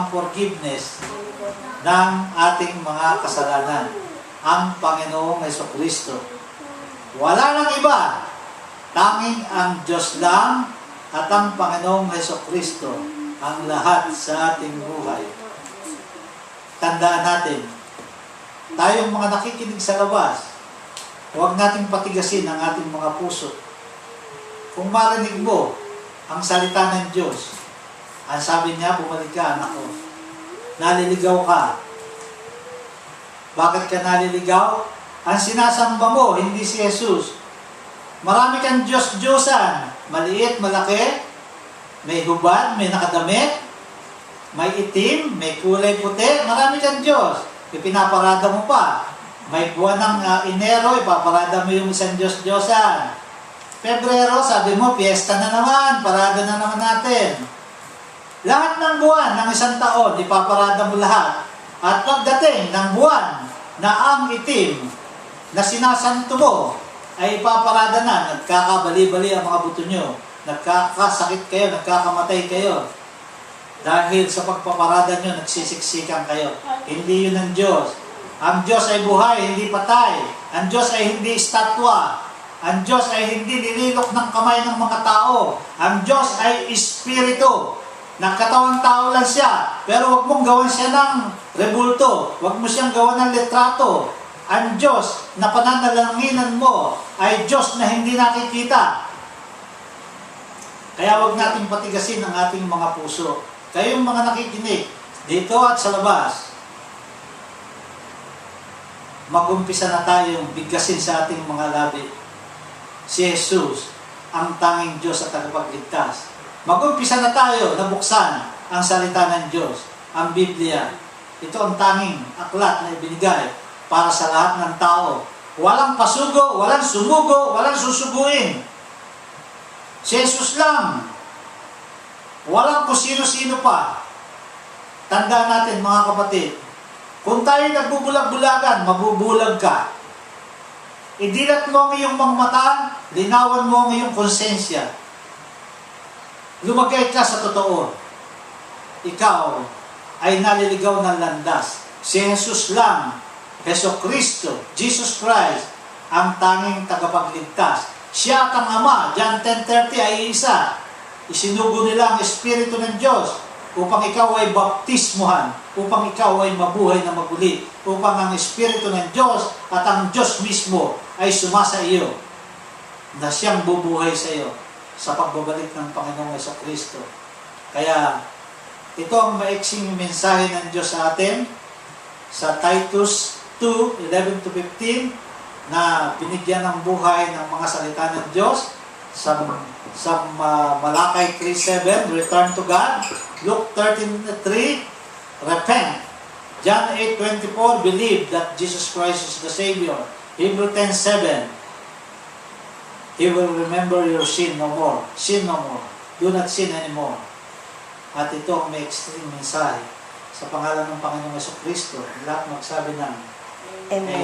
forgiveness ng ating mga kasalanan, ang Panginoong Jesucristo. Wala nang iba, tanging ang Diyos lang at ang Panginoong Jesucristo ang lahat sa ating buhay. Tandaan natin, tayong mga nakikinig sa labas, huwag nating patigasin ang ating mga puso. Kung marinig mo ang salita ng Diyos, ang sabi niya, bumalik ka, anak ko. Naliligaw ka. Bakit ka naliligaw? Ang sinasamba mo, hindi si Jesus. Marami kang Diyos-Diyosan. Maliit, malaki, may hubad, may nakadamit, may itim, may kulay puti. Marami kang Diyos. Ipinaparada mo pa. May buwan ng Enero, ipaparada mo yung isang Diyos-Diyosan. Pebrero, sabi mo, piyesta na naman, parada na naman natin. Lahat ng buwan ng isang taon, ipaparada mo lahat. At pagdating ng buwan na ang itim na sinasanto mo, ay ipaparada na, nagkakabali-bali ang mga buto nyo, nagkakasakit kayo, nagkakamatay kayo. Dahil sa pagpaparada nyo, nagsisiksikan kayo. Hindi yun ang Diyos. Ang Diyos ay buhay, hindi patay. Ang Diyos ay hindi estatwa. Ang Diyos ay hindi nililok ng kamay ng mga tao. Ang Diyos ay espiritu. Nagkatawang tao lang siya. Pero huwag mong gawan siya ng rebulto. Huwag mo siyang gawan ng litrato. Ang Diyos na pananalanginan mo ay Diyos na hindi nakikita. Kaya huwag nating patigasin ang ating mga puso. Kayong mga nakikinig dito at sa labas, mag-umpisa na tayong bigkasin sa ating mga labi si Jesus, ang tanging Diyos at tagapagligtas. Mag-umpisa na tayo na buksan ang salita ng Diyos, ang Biblia. Ito ang tanging aklat na ibinigay para sa lahat ng tao. Walang pasugo, walang sumugo, walang susuguin. Si Jesus lang. Walang kung sino-sino pa. Tandaan natin mga kapatid, kung tayo nagbubulag-bulagan, mabubulag ka. Idilat mo ang iyong mga mata, linawan mo ang iyong konsensya. Lumagay ka sa totoo. Ikaw ay naliligaw ng landas. Si Jesus lang, Jesucristo, Jesus Christ, ang tanging tagapagligtas. Siya at ang Ama, John 10:30 ay isa. Isinugo nila ang Espiritu ng Diyos upang ikaw ay baptismuhan, upang ikaw ay mabuhay na maguli, upang ang Espiritu ng Diyos at ang Diyos mismo ay sumasa iyo, na siyang bubuhay sa iyo sa pagbabalik ng Panginoong Jesucristo. Kaya, ito ang maiksing mensahe ng Diyos sa atin sa Titus 2:11-15 na binigyan ng buhay ng mga salita ng Diyos sa Malakay 3:7, return to God. Luke 13:3, repent. John 8:24, believe that Jesus Christ is the Savior. Hebrews 10:7, He will remember your sin no more. Sin no more. Do not sin anymore. At ito ang may extreme mensahe. Sa pangalan ng Panginoong Jesucristo, lahat magsabi ng Amen.